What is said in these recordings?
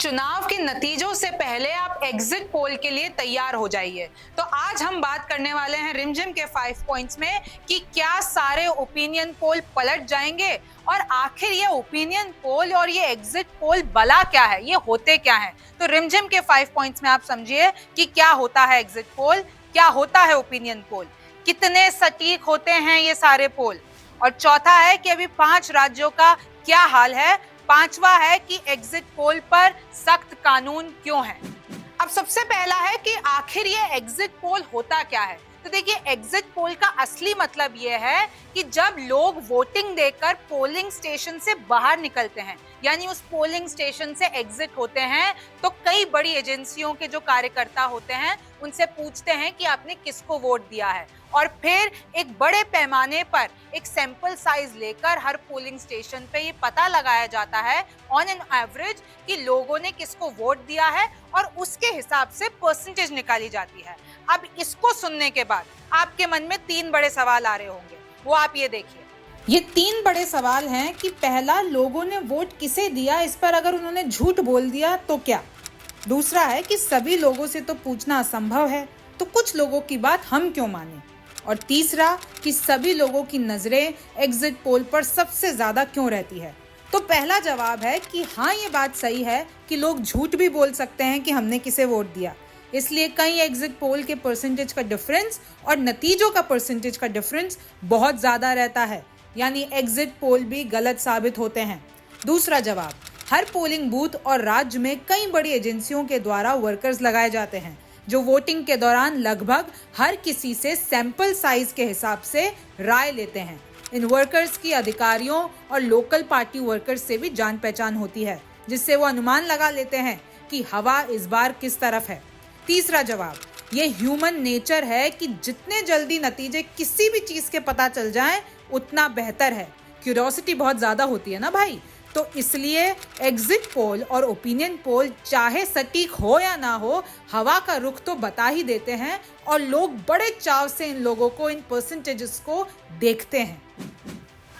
चुनाव के नतीजों से पहले आप एग्जिट पोल के लिए तैयार हो जाइए। तो आज हम बात करने वाले हैं रिमझिम के 5 पॉइंट्स में कि क्या सारे ओपिनियन पोल पलट जाएंगे और आखिर ये ओपिनियन पोल और ये एग्जिट पोल भला क्या है, ये होते क्या हैं। तो रिमझिम के 5 पॉइंट्स में आप समझिए कि क्या होता है एग्जिट पोल, क्या होता है ओपिनियन पोल, कितने सटीक होते हैं ये सारे पोल, और चौथा है कि अभी 5 राज्यों का क्या हाल है, पांचवा है कि एग्जिट पोल पर सख्त कानून क्यों है। अब सबसे पहला है कि आखिर ये एग्जिट पोल होता क्या है। तो देखिए, एग्जिट पोल का असली मतलब ये है कि जब लोग वोटिंग देकर पोलिंग स्टेशन से बाहर निकलते हैं, यानी उस पोलिंग स्टेशन से एग्जिट होते हैं, तो कई बड़ी एजेंसियों के जो कार्यकर्ता होते हैं उनसे पूछते हैं कि आपने किसको वोट दिया है, और फिर एक बड़े पैमाने पर एक सैंपल साइज लेकर हर पोलिंग स्टेशन पे ये पता लगाया जाता है ऑन एन एवरेज कि लोगों ने किसको वोट दिया है, और उसके हिसाब से परसेंटेज निकाली जाती है। अब इसको सुनने के बाद आपके मन में 3 बड़े सवाल आ रहे होंगे, वो आप ये देखिए। ये 3 बड़े सवाल हैं कि पहला, लोगों ने वोट किसे दिया, इस पर अगर उन्होंने झूठ बोल दिया तो क्या। दूसरा है कि सभी लोगों से तो पूछना असंभव है, तो कुछ लोगों की बात हम क्यों माने। और तीसरा कि सभी लोगों की नजरें एग्जिट पोल पर सबसे ज्यादा क्यों रहती है। तो पहला जवाब है कि हाँ, ये बात सही है कि लोग झूठ भी बोल सकते हैं कि हमने किसे वोट दिया। इसलिए कई एग्जिट पोल के परसेंटेज का डिफरेंस और नतीजों का परसेंटेज का डिफरेंस बहुत ज्यादा रहता है, यानी एग्जिट पोल भी गलत साबित होते हैं। दूसरा जवाब, हर पोलिंग बूथ और राज्य में कई बड़ी एजेंसियों के द्वारा वर्कर्स लगाए जाते हैं जो वोटिंग के दौरान लगभग हर किसी से सैंपल साइज के हिसाब से राय लेते हैं। इन वर्कर्स की अधिकारियों और लोकल पार्टी वर्कर्स से भी जान पहचान होती है, जिससे वो अनुमान लगा लेते हैं कि हवा इस बार किस तरफ है। तीसरा जवाब, ये ह्यूमन नेचर है कि जितने जल्दी नतीजे किसी भी चीज के पता चल जाएं उतना बेहतर है। क्यूरियोसिटी बहुत ज्यादा होती है ना भाई। तो इसलिए एग्जिट पोल और ओपिनियन पोल चाहे सटीक हो या ना हो, हवा का रुख तो बता ही देते हैं, और लोग बड़े चाव से इन लोगों को, इन परसेंटेजेस को देखते हैं।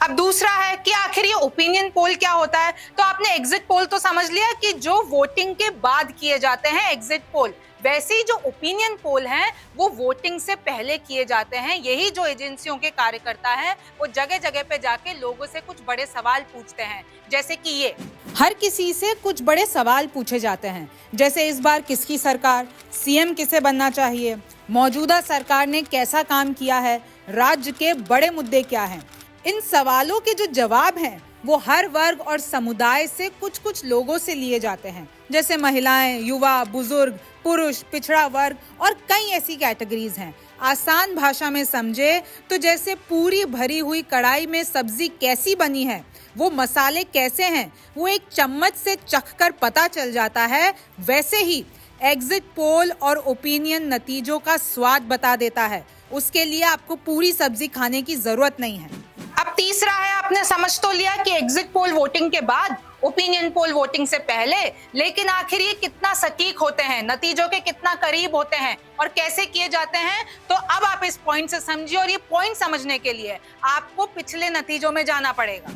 अब दूसरा है कि आखिर ये ओपिनियन पोल क्या होता है। तो आपने एग्जिट पोल तो समझ लिया कि जो वोटिंग के बाद किए जाते हैं एग्जिट पोल, वैसे ही जो ओपिनियन पोल हैं वो वोटिंग से पहले किए जाते हैं। यही जो एजेंसियों के कार्यकर्ता हैं वो जगह जगह पे जाके लोगों से कुछ बड़े सवाल पूछते हैं, जैसे कि ये हर किसी से कुछ बड़े सवाल पूछे जाते हैं, जैसे इस बार किसकी सरकार, सीएम किसे बनना चाहिए, मौजूदा सरकार ने कैसा काम किया है, राज्य के बड़े मुद्दे क्या हैं। इन सवालों के जो जवाब हैं वो हर वर्ग और समुदाय से कुछ कुछ लोगों से लिए जाते हैं, जैसे महिलाएं, युवा, बुजुर्ग, पुरुष, पिछड़ा वर्ग और कई ऐसी कैटेगरीज हैं। आसान भाषा में समझे तो जैसे पूरी भरी हुई कढ़ाई में सब्जी कैसी बनी है, वो मसाले कैसे हैं, वो एक चम्मच से चखकर पता चल जाता है, वैसे ही एग्जिट पोल और ओपिनियन नतीजों का स्वाद बता देता है। उसके लिए आपको पूरी सब्जी खाने की जरूरत नहीं है। अब तीसरा है, आपने समझ तो लिया कि एग्जिट पोल वोटिंग के बाद, ओपिनियन पोल वोटिंग से पहले, लेकिन आखिर ये कितना सटीक होते हैं, नतीजों के कितना करीब होते हैं और कैसे किए जाते हैं। तो अब आप इस पॉइंट से समझिए, और ये पॉइंट समझने के लिए आपको पिछले नतीजों में जाना पड़ेगा।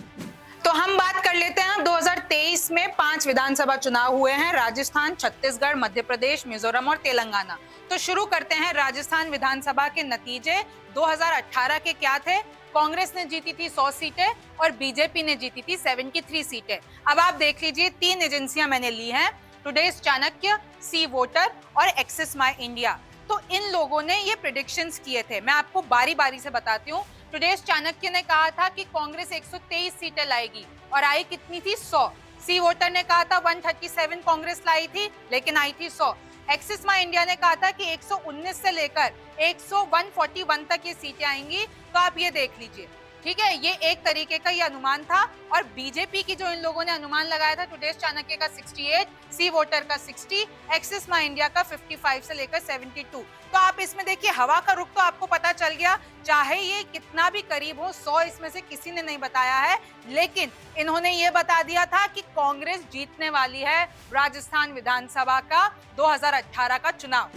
तो हम बात कर लेते हैं। 2023 में 5 विधानसभा चुनाव हुए हैं, राजस्थान, छत्तीसगढ़, मध्य प्रदेश, मिजोरम और तेलंगाना। तो शुरू करते हैं राजस्थान विधानसभा के नतीजे। 2018 के क्या थे? कांग्रेस ने जीती थी 100 सीटें और बीजेपी ने जीती थी 73 सीटें। अब आप देख लीजिए, 3 एजेंसियां मैंने ली हैं, टुडेज चाणक्य, सी वोटर और एक्सिस माई इंडिया। तो इन लोगों ने ये प्रेडिक्शंस किए थे, मैं आपको बारी बारी से बताती हूँ। टुडेज चाणक्य ने कहा था कि कांग्रेस 123 सीटें लाएगी और आई कितनी थी? 100। सी वोटर ने कहा था 137 कांग्रेस लाई थी, लेकिन आई थी 100। एक्सिस माई इंडिया ने कहा था कि 119 से लेकर 141 तक ये सीटें आएंगी। तो आप ये देख लीजिए, ठीक है, ये एक तरीके का ये अनुमान था। और बीजेपी की जो इन लोगों ने अनुमान लगाया था, टुडेज चाणक्य का 68, सी वोटर का 60, एक्सिस माई इंडिया का 55 से लेकर 72। तो आप इसमें देखिए, हवा का रुख तो आपको पता चल गया, चाहे ये कितना भी करीब हो। 100 इसमें से किसी ने नहीं बताया है, लेकिन इन्होंने ये बता दिया था कि कांग्रेस जीतने वाली है राजस्थान विधानसभा का 2018 का चुनाव।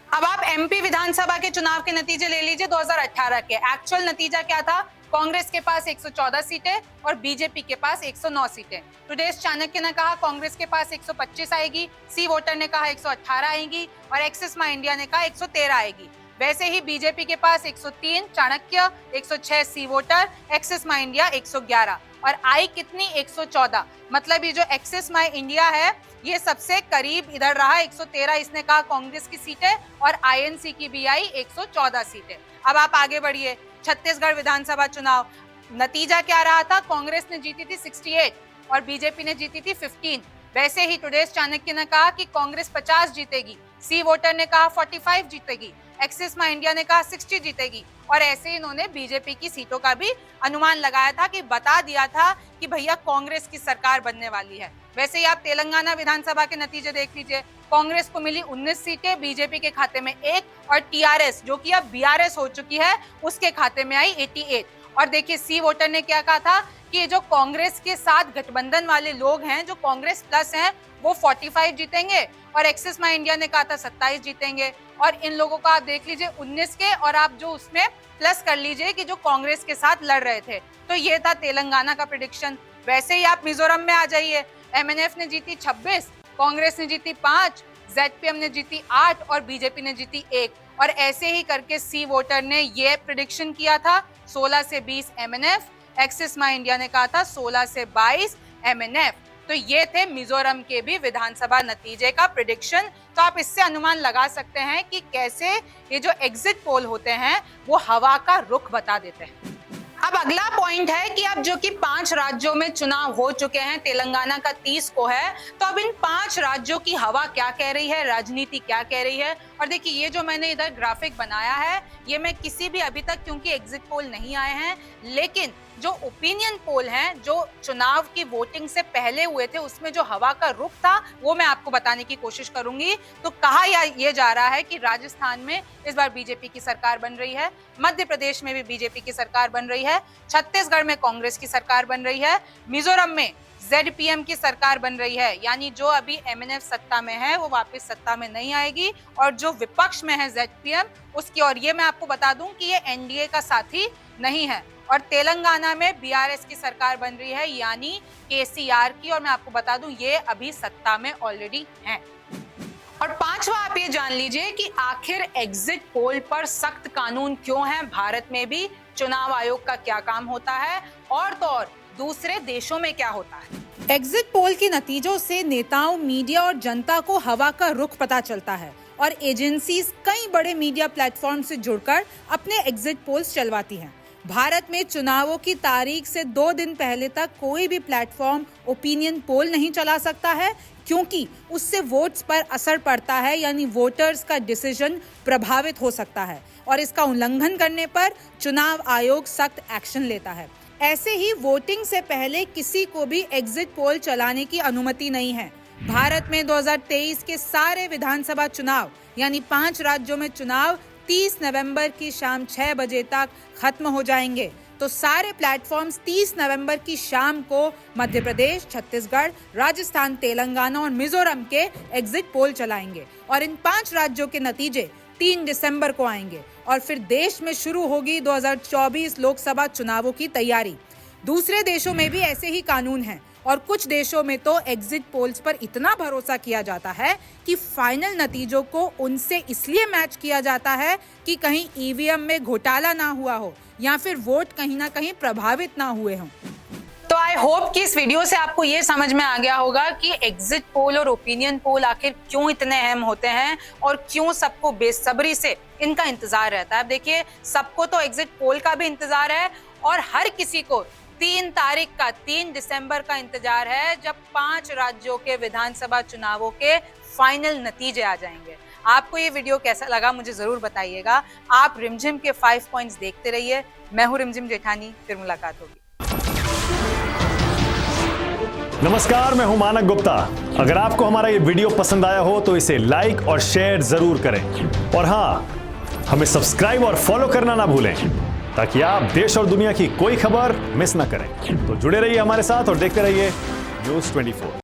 अब आप एमपी विधानसभा के चुनाव के नतीजे ले लीजिए 2018 के। एक्चुअल नतीजा क्या था? कांग्रेस के पास 114 सीटें और बीजेपी के पास 109 सीटें। टुडेज चाणक्य ने कहा कांग्रेस के पास 125 आएगी, सी वोटर ने कहा 118 आएगी और एक्सिस माई इंडिया ने कहा 113 आएगी। वैसे ही बीजेपी के पास 103 चाणक्य, 106 सी वोटर, एक्सिस माई इंडिया 111 और आई कितनी 114। मतलब ये जो एक्सिस माई इंडिया है ये सबसे करीब इधर रहा, 113 इसने कहा कांग्रेस की सीटें और आईएनसी की भी आई 114 सीटें। अब आप आगे बढ़िए, छत्तीसगढ़ विधानसभा चुनाव नतीजा क्या रहा था? कांग्रेस ने जीती थी 68 और बीजेपी ने जीती थी 15। वैसे ही टुडेज चाणक्य ने कहा कि कांग्रेस 50 जीतेगी, सी वोटर ने कहा 45 जीतेगी, एक्सिस माई इंडिया ने कहा 60 जीतेगी और ऐसे ही इन्होंने बीजेपी की सीटों का भी अनुमान लगाया था कि बता दिया था कि भैया कांग्रेस की सरकार बनने वाली है। वैसे ही आप तेलंगाना विधानसभा के नतीजे देख लीजिए, कांग्रेस को मिली 19 सीटें, बीजेपी के खाते में 1 और टीआरएस जो कि अब बीआरएस हो चुकी है उसके खाते में आई 88। और देखिए सी वोटर ने क्या कहा था कि ये जो कांग्रेस के साथ गठबंधन वाले लोग हैं, जो कांग्रेस प्लस हैं, वो 45 जीतेंगे और एक्सिस माई इंडिया ने कहा था 27 जीतेंगे। और इन लोगों को आप देख लीजिए 19 के और आप जो उसमें प्लस कर लीजिए कि जो कांग्रेस के साथ लड़ रहे थे। तो ये था तेलंगाना का प्रेडिक्शन। वैसे ही आप मिजोरम में आ जाइए, एमएनएफ ने जीती 26, कांग्रेस ने जीती 5, जेडपीएम ने जीती 8 और बीजेपी ने जीती 1 और ऐसे ही करके सी वोटर ने ये प्रेडिक्शन किया था 16 से 20 एमएनएफ, एक्सिस माई इंडिया ने कहा था 16 से 22 एमएनएफ। तो ये थे मिजोरम के भी विधानसभा नतीजे का प्रेडिक्शन। तो आप इससे अनुमान लगा सकते हैं कि कैसे ये जो एग्जिट पोल होते हैं वो हवा का रुख बता देते हैं। अब अगला पॉइंट है कि अब जो कि 5 राज्यों में चुनाव हो चुके हैं, तेलंगाना का 30 को है, तो अब इन 5 राज्यों की हवा क्या कह रही है, राजनीति क्या कह रही है। और देखिए ये जो मैंने इधर ग्राफिक बनाया है ये मैं किसी भी अभी तक, क्योंकि एग्जिट पोल नहीं आए हैं, लेकिन जो ओपिनियन पोल हैं जो चुनाव की वोटिंग से पहले हुए थे उसमें जो हवा का रुख था वो मैं आपको बताने की कोशिश करूंगी। तो कहा ये जा रहा है कि राजस्थान में इस बार बीजेपी की सरकार बन रही है, मध्य प्रदेश में भी बीजेपी की सरकार बन रही है, छत्तीसगढ़ में कांग्रेस की सरकार बन रही है, मिजोरम में जेडपीएम की सरकार बन रही है, यानी जो अभी एमएनएफ सत्ता में है वो वापस सत्ता में नहीं आएगी और जो विपक्ष में है जेडपीएम उसकी। और ये मैं आपको बता दूं कि ये एनडीए का साथी नहीं है। और तेलंगाना में बीआरएस की सरकार बन रही है, यानी केसीआर की, और मैं आपको बता दूं ये अभी सत्ता में ऑलरेडी हैं। और पांचवा आप ये जान लीजिए कि आखिर एग्जिट पोल पर सख्त कानून क्यों है, भारत में भी चुनाव आयोग का क्या काम होता है और तो और दूसरे देशों में क्या होता है। एग्जिट पोल के नतीजों से नेताओं, मीडिया और जनता को हवा का रुख पता चलता है और एजेंसीज कई बड़े मीडिया प्लेटफॉर्म से जुड़कर अपने एग्जिट पोल्स चलवाती हैं। भारत में चुनावों की तारीख से 2 दिन पहले तक कोई भी प्लेटफॉर्म ओपिनियन पोल नहीं चला सकता है, क्योंकि उससे वोट्स पर असर पड़ता है, यानी वोटर्स का डिसीजन प्रभावित हो सकता है और इसका उल्लंघन करने पर चुनाव आयोग सख्त एक्शन लेता है। ऐसे ही वोटिंग से पहले किसी को भी एग्जिट पोल चलाने की अनुमति नहीं है। भारत में 2023 के सारे विधानसभा चुनाव यानी 5 राज्यों में चुनाव 30 नवंबर की शाम 6 बजे तक खत्म हो जाएंगे। तो सारे प्लेटफॉर्म्स 30 नवंबर की शाम को मध्य प्रदेश, छत्तीसगढ़, राजस्थान, तेलंगाना और मिजोरम के एग्जिट पोल चलाएंगे और इन 5 राज्यों के नतीजे 3 दिसंबर को आएंगे और फिर देश में शुरू होगी 2024 लोकसभा चुनावों की तैयारी। दूसरे देशों में भी ऐसे ही कानून हैं और कुछ देशों में तो एग्जिट पोल्स पर इतना भरोसा किया जाता है कि फाइनल नतीजों को उनसे इसलिए मैच किया जाता है कि कहीं ईवीएम में घोटाला ना हुआ हो या फिर वोट कहीं ना कहीं प्रभावित ना हुए हों। तो आई होप कि इस वीडियो से आपको ये समझ में आ गया होगा कि एग्जिट पोल और ओपिनियन पोल आखिर क्यों इतने अहम होते हैं और क्यों सबको बेसब्री से इनका इंतजार रहता है। अब देखिए सबको तो एग्जिट पोल का भी इंतजार है और हर किसी को 3 तारीख का 3 दिसंबर का इंतजार है जब 5 राज्यों के विधानसभा चुनावों के फाइनल नतीजे आ जाएंगे। आपको ये वीडियो कैसा लगा मुझे जरूर बताइएगा। आप रिमझिम के 5 पॉइंट्स देखते रहिए। मैं हूँ रिमझिम जेठानी, फिर मुलाकात होगी। नमस्कार, मैं हूं मानक गुप्ता। अगर आपको हमारा ये वीडियो पसंद आया हो तो इसे लाइक और शेयर जरूर करें और हाँ, हमें सब्सक्राइब और फॉलो करना ना भूलें ताकि आप देश और दुनिया की कोई खबर मिस ना करें। तो जुड़े रहिए हमारे साथ और देखते रहिए न्यूज़ 24।